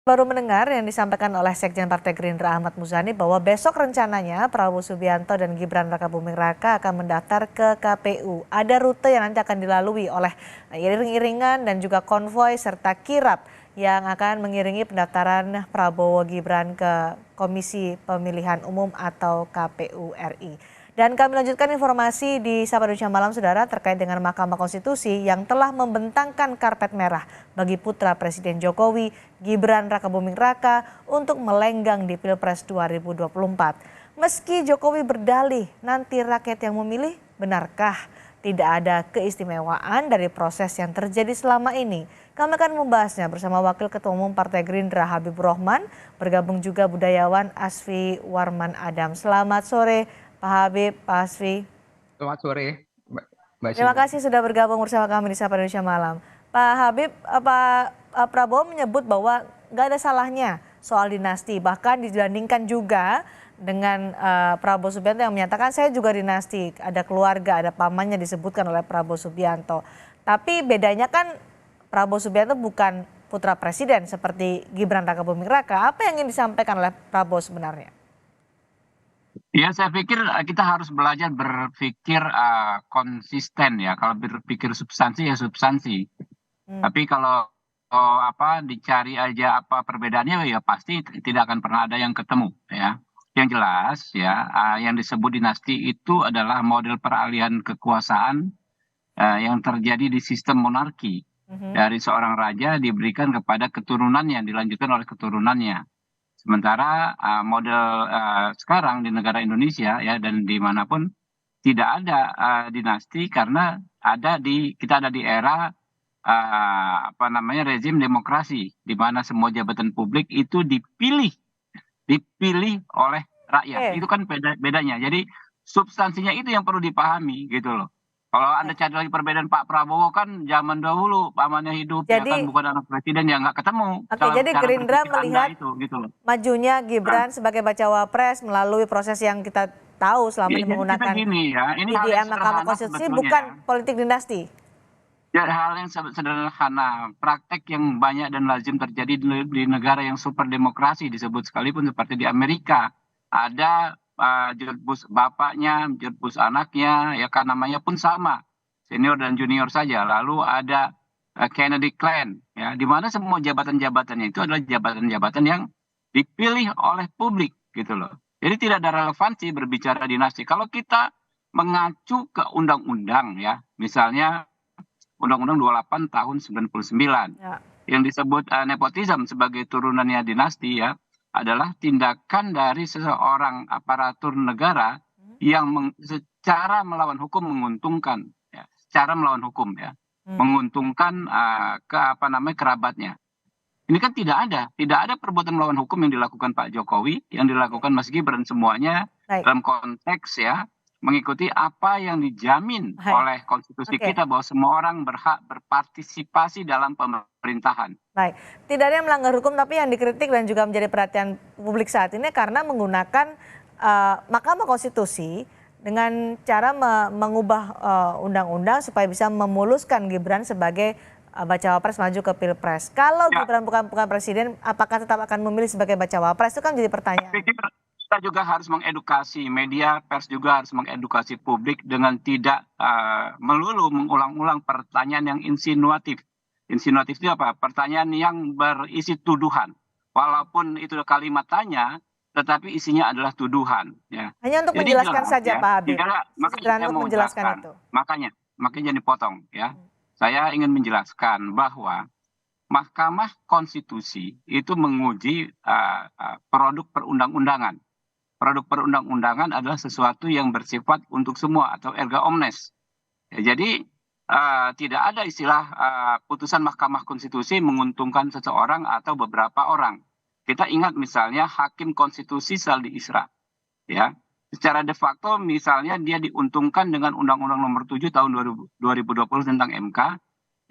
Baru mendengar yang disampaikan oleh Sekjen Partai Gerindra Ahmad Muzani bahwa besok rencananya Prabowo Subianto dan Gibran Rakabuming Raka akan mendaftar ke KPU. Ada rute yang nanti akan dilalui oleh iring-iringan dan juga konvoi serta kirap yang akan mengiringi pendaftaran Prabowo Gibran ke Komisi Pemilihan Umum atau KPU RI. Dan kami lanjutkan informasi di Sapa Indonesia Malam, Saudara, terkait dengan Mahkamah Konstitusi yang telah membentangkan karpet merah bagi putra Presiden Jokowi, Gibran Rakabuming Raka, untuk melenggang di Pilpres 2024. Meski Jokowi berdalih nanti rakyat yang memilih, benarkah tidak ada keistimewaan dari proses yang terjadi selama ini? Kami akan membahasnya bersama Wakil Ketua Umum Partai Gerindra Habibur Rahman, bergabung juga budayawan Asfi Warman Adam. Selamat sore Pak Habib, Pak Asfi. Selamat sore, Mbak Terima Sheila. kasih sudah bergabung bersama kami di Sapa Indonesia Malam. Pak Habib, Pak Prabowo menyebut bahwa nggak ada salahnya soal dinasti. Bahkan dibandingkan juga dengan Prabowo Subianto yang menyatakan saya juga dinasti. Ada keluarga, ada pamannya disebutkan oleh Prabowo Subianto. Tapi bedanya kan Prabowo Subianto bukan putra presiden seperti Gibran Rakabuming Raka. Apa yang ingin disampaikan oleh Prabowo sebenarnya? Ya, saya pikir kita harus belajar berpikir konsisten ya. Kalau berpikir substansi ya substansi. Hmm. Tapi kalau dicari aja apa perbedaannya ya pasti tidak akan pernah ada yang ketemu ya. Yang jelas ya, yang disebut dinasti itu adalah model peralihan kekuasaan yang terjadi di sistem monarki. Mhm. Dari seorang raja diberikan kepada keturunannya, dilanjutkan oleh keturunannya. Sementara model sekarang di negara Indonesia ya dan dimanapun tidak ada dinasti karena kita ada di era rezim demokrasi di mana semua jabatan publik itu dipilih oleh rakyat. Oke. Itu kan bedanya. Jadi substansinya itu yang perlu dipahami gitu loh. Kalau Anda cari lagi perbedaan Pak Prabowo kan zaman dahulu pamannya hidup ya kan Jadi, bukan anak presiden ya nggak ketemu oke, jadi cara Gerindra berpikir Anda melihat itu gitu loh. majunya Nah, Gibran sebagai bacawa pres melalui proses yang kita tahu selama ya, ini jadi kita menggunakan gini ya, ini hal yang PDM Mahkamah sederhana Konstitusi sebetulnya. bukan politik dinasti. Ya, hal yang sederhana, praktek yang banyak dan lazim terjadi di negara yang super demokrasi disebut sekalipun seperti di Amerika. Ada jurubus bapaknya, jurubus anaknya, ya kan namanya pun sama, senior dan junior saja. Lalu ada Kennedy Clan, ya, di mana semua jabatan-jabatannya itu adalah jabatan-jabatan yang dipilih oleh publik, gitu loh. Jadi tidak ada relevansi berbicara dinasti. Kalau kita mengacu ke undang-undang, ya, misalnya Undang-Undang 28 tahun 99 Ya. yang disebut nepotisme sebagai turunannya dinasti ya adalah tindakan dari seseorang aparatur negara yang secara melawan hukum menguntungkan ya, secara melawan hukum ya Hmm. menguntungkan kerabatnya. Ini kan tidak ada perbuatan melawan hukum yang dilakukan Pak Jokowi, yang Oke. dilakukan Mas Gibran semuanya Baik, dalam konteks ya mengikuti apa yang dijamin baik. oleh konstitusi Oke, kita bahwa semua orang berhak berpartisipasi dalam pemerintahan. baik. Tidak ada yang melanggar hukum tapi yang dikritik dan juga menjadi perhatian publik saat ini karena menggunakan Mahkamah Konstitusi dengan cara mengubah undang-undang supaya bisa memuluskan Gibran sebagai bacawa pres maju ke Pilpres. Kalau Ya, Gibran bukan presiden, apakah tetap akan memilih sebagai bacawa pres? Itu kan jadi saya pertanyaan. pikir kita juga harus mengedukasi media, pers juga harus mengedukasi publik dengan tidak melulu mengulang-ulang pertanyaan yang insinuatif. Insinuatif itu apa? Pertanyaan yang berisi tuduhan. Walaupun itu kalimat tanya, tetapi isinya adalah tuduhan. Ya. Hanya untuk Jadi menjelaskan jelas saja ya, Pak Habib. makanya Sesederhana saya untuk mau menjelaskan jelaskan. itu. Makanya jangan dipotong ya. Saya ingin menjelaskan bahwa Mahkamah Konstitusi itu menguji produk perundang-undangan. Produk perundang-undangan adalah sesuatu yang bersifat untuk semua atau erga omnes. Ya, jadi tidak ada istilah putusan Mahkamah Konstitusi menguntungkan seseorang atau beberapa orang. Kita ingat misalnya Hakim Konstitusi Saldi Isra, ya. Secara de facto misalnya dia diuntungkan dengan Undang-Undang Nomor 7 tahun 2020 tentang MK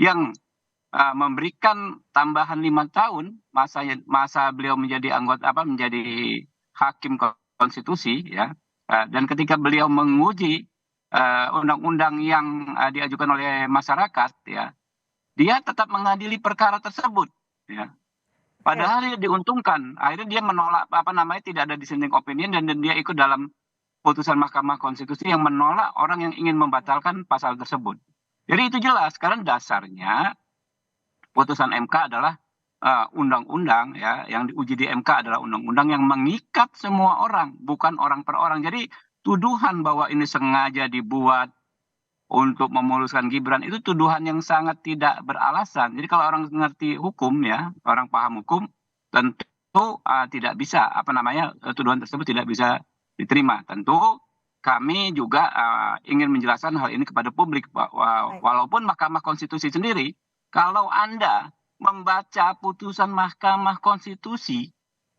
yang memberikan tambahan 5 tahun masa beliau menjadi menjadi hakim konstitusi ya. Dan ketika beliau menguji undang-undang yang diajukan oleh masyarakat ya, dia tetap mengadili perkara tersebut ya. Padahal dia diuntungkan. Akhirnya dia menolak tidak ada dissenting opinion dan dia ikut dalam putusan Mahkamah Konstitusi yang menolak orang yang ingin membatalkan pasal tersebut. Jadi itu jelas karena dasarnya putusan MK adalah undang-undang ya yang diuji di MK adalah undang-undang yang mengikat semua orang, bukan orang per orang. Jadi tuduhan bahwa ini sengaja dibuat untuk memuluskan Gibran itu tuduhan yang sangat tidak beralasan. Jadi kalau orang ngerti hukum ya, orang paham hukum, tentu tidak bisa tuduhan tersebut tidak bisa diterima. Tentu kami juga ingin menjelaskan hal ini kepada publik bahwa walaupun Mahkamah Konstitusi sendiri, kalau Anda membaca putusan Mahkamah Konstitusi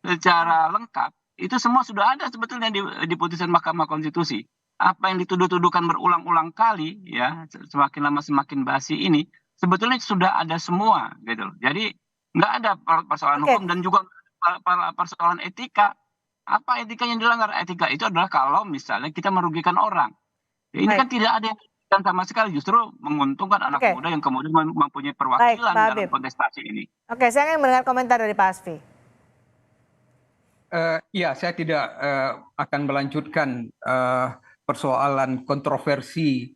secara lengkap, itu semua sudah ada sebetulnya di putusan Mahkamah Konstitusi. Apa yang dituduh-tuduhkan berulang-ulang kali ya semakin lama semakin basi ini sebetulnya sudah ada semua gitu. Jadi nggak ada persoalan hukum dan juga persoalan etika. Apa etika yang dilanggar? Etika itu adalah kalau misalnya kita merugikan orang. Ya, ini kan tidak ada yang dirugikan sama sekali, justru menguntungkan anak muda yang kemudian mempunyai perwakilan dalam kontestasi ini. Oke, saya ingin mendengar komentar dari Pak Asfi. Ya, saya tidak akan melanjutkan persoalan kontroversi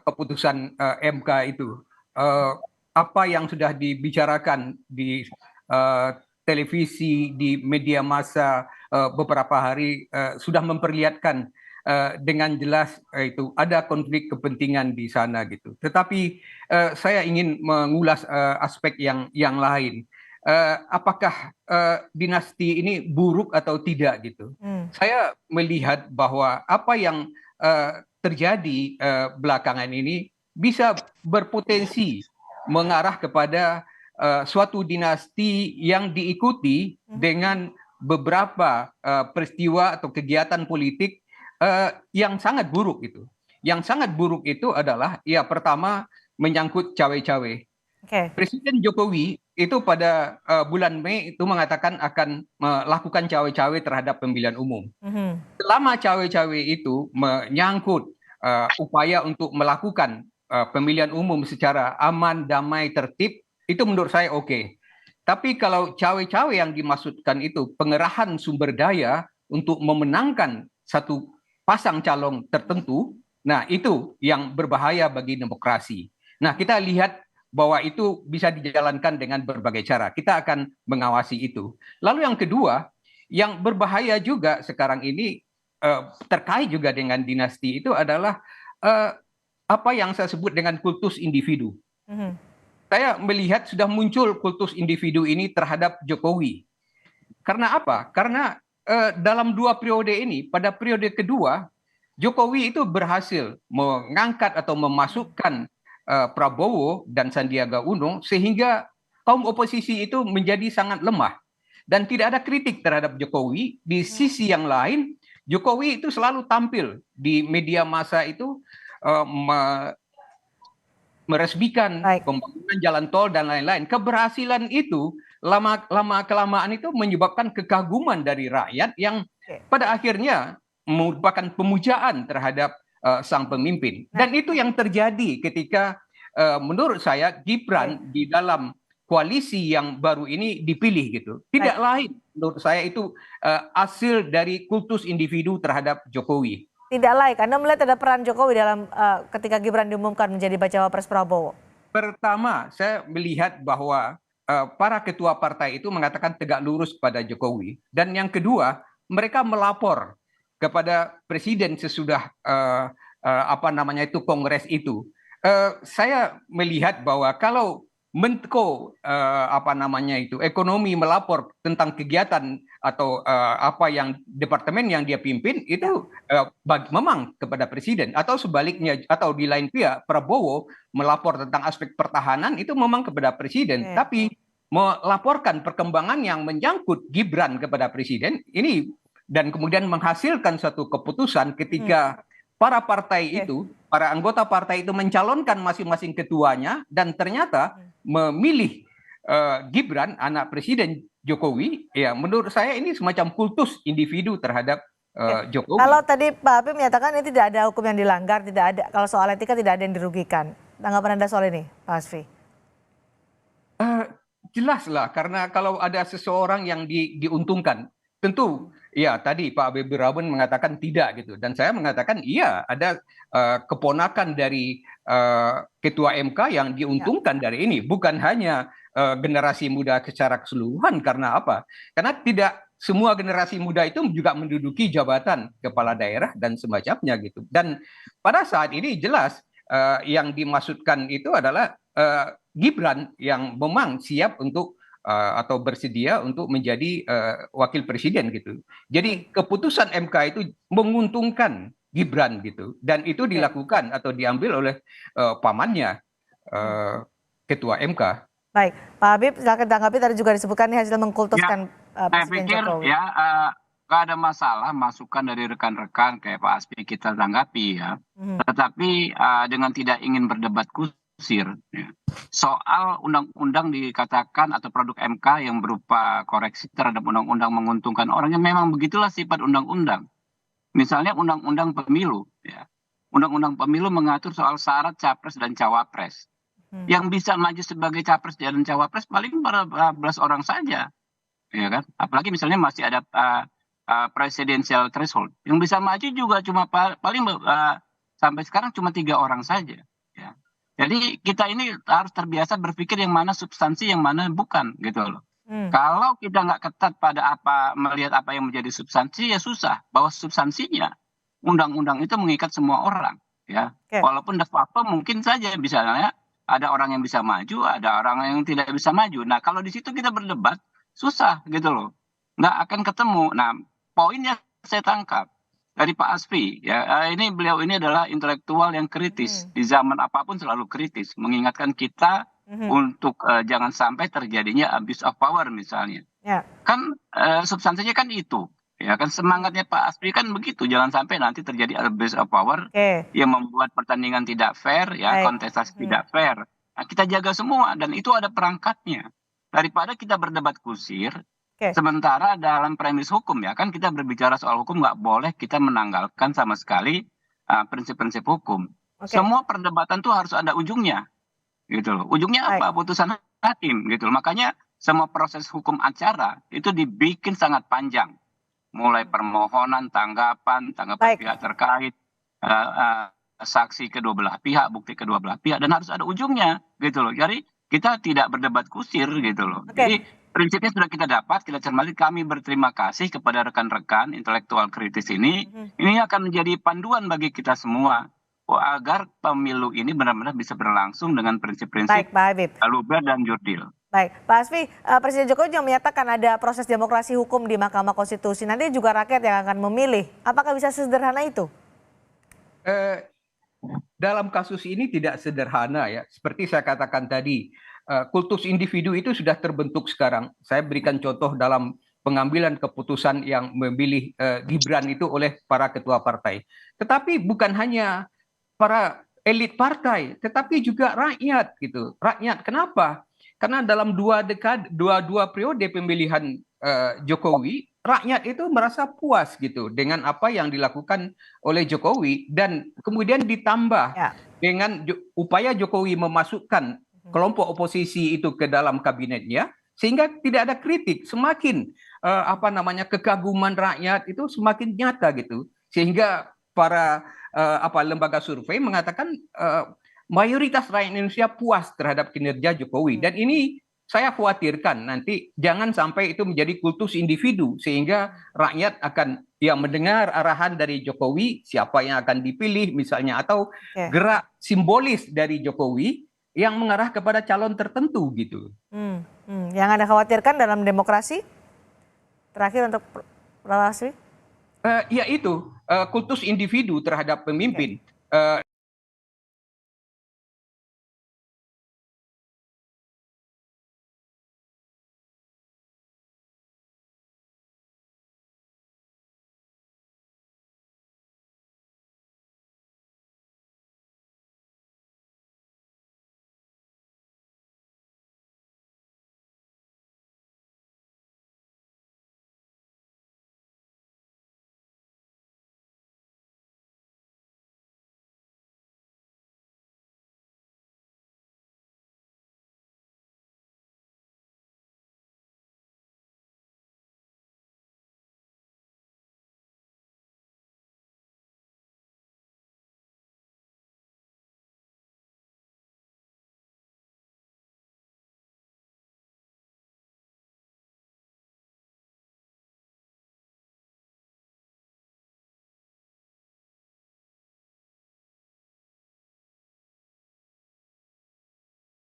keputusan MK itu. Apa yang sudah dibicarakan di televisi, di media massa beberapa hari sudah memperlihatkan dengan jelas itu ada konflik kepentingan di sana gitu. Tetapi saya ingin mengulas aspek yang lain. Apakah dinasti ini buruk atau tidak gitu? Saya melihat bahwa apa yang terjadi belakangan ini bisa berpotensi mengarah kepada suatu dinasti yang diikuti dengan beberapa peristiwa atau kegiatan politik yang sangat buruk itu. Yang sangat buruk itu adalah ya pertama menyangkut cawe-cawe. Presiden Jokowi itu pada bulan Mei itu mengatakan akan melakukan cawe-cawe terhadap pemilihan umum. Selama cawe-cawe itu menyangkut upaya untuk melakukan pemilihan umum secara aman, damai, tertib, itu menurut saya oke. Tapi kalau cawe-cawe yang dimaksudkan itu pengerahan sumber daya untuk memenangkan satu pasang calon tertentu, nah itu yang berbahaya bagi demokrasi. Nah kita lihat bahwa itu bisa dijalankan dengan berbagai cara. Kita akan mengawasi itu. Lalu yang kedua, yang berbahaya juga sekarang ini terkait juga dengan dinasti itu adalah apa yang saya sebut dengan kultus individu. Saya melihat sudah muncul kultus individu ini terhadap Jokowi. Karena apa? Karena dalam 2 periode ini, pada periode kedua, Jokowi itu berhasil mengangkat atau memasukkan Prabowo dan Sandiaga Uno sehingga kaum oposisi itu menjadi sangat lemah dan tidak ada kritik terhadap Jokowi. Di sisi yang lain, Jokowi itu selalu tampil di media massa itu meresmikan pembangunan jalan tol dan lain-lain. Keberhasilan itu lama kelamaan itu menyebabkan kekaguman dari rakyat yang pada akhirnya merupakan pemujaan terhadap sang pemimpin. Dan itu yang terjadi ketika menurut saya Gibran di dalam koalisi yang baru ini dipilih gitu. Tidak lain menurut saya itu hasil dari kultus individu terhadap Jokowi. Tidak lain, Anda melihat ada peran Jokowi dalam ketika Gibran diumumkan menjadi bacawa pres Prabowo? Pertama, saya melihat bahwa para ketua partai itu mengatakan tegak lurus pada Jokowi. Dan yang kedua, mereka melapor kepada presiden sesudah kongres itu. Saya melihat bahwa kalau Menko ekonomi melapor tentang kegiatan atau apa yang departemen yang dia pimpin itu memang kepada presiden, atau sebaliknya, atau di lain pihak Prabowo melapor tentang aspek pertahanan itu memang kepada presiden. Tapi melaporkan perkembangan yang menyangkut Gibran kepada presiden ini dan kemudian menghasilkan suatu keputusan ketika para partai itu, para anggota partai itu mencalonkan masing-masing ketuanya dan ternyata memilih Gibran, anak Presiden Jokowi, ya menurut saya ini semacam kultus individu terhadap Jokowi. Kalau tadi Pak Habib menyatakan ini tidak ada hukum yang dilanggar, tidak ada, kalau soal etika tidak ada yang dirugikan. Tanggapan Anda soal ini, Pak Asfi? jelaslah, karena kalau ada seseorang yang diuntungkan, tentu ya tadi Pak Habibur Rahman mengatakan tidak gitu, dan saya mengatakan iya, ada keponakan dari Ketua MK yang diuntungkan dari ini, bukan hanya generasi muda secara keseluruhan. Karena apa? Karena tidak semua generasi muda itu juga menduduki jabatan kepala daerah dan semacamnya gitu. Dan pada saat ini jelas yang dimaksudkan itu adalah Gibran yang memang siap untuk atau bersedia untuk menjadi wakil presiden gitu. Jadi keputusan MK itu menguntungkan Gibran gitu, dan itu dilakukan atau diambil oleh pamannya Ketua MK. Baik, Pak Habib, silakan tanggapi. Tadi juga disebutkan ini hasil mengkultuskan Saya Presiden pikir Jokowi. ya nggak ada masalah masukan dari rekan-rekan kayak Pak Aspi kita tanggapi ya. Tetapi dengan tidak ingin berdebat kusir ya. Soal undang-undang dikatakan atau produk MK yang berupa koreksi terhadap undang-undang menguntungkan orang, yang memang begitulah sifat undang-undang. Misalnya undang-undang pemilu ya. Undang-undang pemilu mengatur soal syarat capres dan cawapres. Yang bisa maju sebagai capres dan cawapres paling 14 orang saja, ya kan? Apalagi misalnya masih ada presidential threshold. Yang bisa maju juga cuma paling sampai sekarang cuma 3 orang saja. Ya. Jadi kita ini harus terbiasa berpikir yang mana substansi, yang mana bukan, gitu loh. Kalau kita nggak ketat pada melihat apa yang menjadi substansi, ya susah. Bahwa substansinya undang-undang itu mengikat semua orang, ya. Walaupun de facto mungkin saja misalnya ada orang yang bisa maju, ada orang yang tidak bisa maju. Nah, kalau di situ kita berdebat, susah gitu loh. Nggak akan ketemu. Nah, poin yang saya tangkap dari Pak Asfi, ya, beliau ini adalah intelektual yang kritis. Di zaman apapun selalu kritis. Mengingatkan kita untuk jangan sampai terjadinya abuse of power misalnya. Kan substansinya kan itu. Ya kan semangatnya Pak Aspi kan begitu, jangan sampai nanti terjadi abuse of power yang membuat pertandingan tidak fair, ya kontestasi tidak fair. Nah, kita jaga semua dan itu ada perangkatnya. Daripada kita berdebat kusir, sementara dalam premis hukum ya kan kita berbicara soal hukum, nggak boleh kita menanggalkan sama sekali prinsip-prinsip hukum. Semua perdebatan tuh harus ada ujungnya, gitu loh. Ujungnya apa? Putusan hakim, gitu loh. Makanya semua proses hukum acara itu dibikin sangat panjang. Mulai permohonan, tanggapan pihak terkait, saksi kedua belah pihak, bukti kedua belah pihak, dan harus ada ujungnya, gitu loh. Jadi kita tidak berdebat kusir, gitu loh. Jadi prinsipnya sudah kita dapat, kita cermati. Kami berterima kasih kepada rekan-rekan intelektual kritis ini. Ini akan menjadi panduan bagi kita semua agar pemilu ini benar-benar bisa berlangsung dengan prinsip-prinsip luber dan jurdil. Baik, Pak Asfi, Presiden Jokowi juga menyatakan ada proses demokrasi hukum di Mahkamah Konstitusi. Nanti juga rakyat yang akan memilih. Apakah bisa sesederhana itu? Dalam kasus ini tidak sederhana ya. Seperti saya katakan tadi, kultus individu itu sudah terbentuk sekarang. Saya berikan contoh dalam pengambilan keputusan yang memilih Gibran itu oleh para ketua partai. Tetapi bukan hanya para elit partai, tetapi juga rakyat gitu. Rakyat, kenapa? Karena dalam dua periode pemilihan Jokowi, rakyat itu merasa puas gitu dengan apa yang dilakukan oleh Jokowi, dan kemudian ditambah dengan upaya Jokowi memasukkan kelompok oposisi itu ke dalam kabinetnya, sehingga tidak ada kritik. Semakin kekaguman rakyat itu semakin nyata gitu, sehingga para lembaga survei mengatakan mayoritas rakyat Indonesia puas terhadap kinerja Jokowi. Dan ini saya khawatirkan nanti jangan sampai itu menjadi kultus individu, sehingga rakyat akan mendengar arahan dari Jokowi, siapa yang akan dipilih misalnya, atau gerak simbolis dari Jokowi yang mengarah kepada calon tertentu gitu. Yang Anda khawatirkan dalam demokrasi? Terakhir untuk Pak Asfi? Ya itu, kultus individu terhadap pemimpin.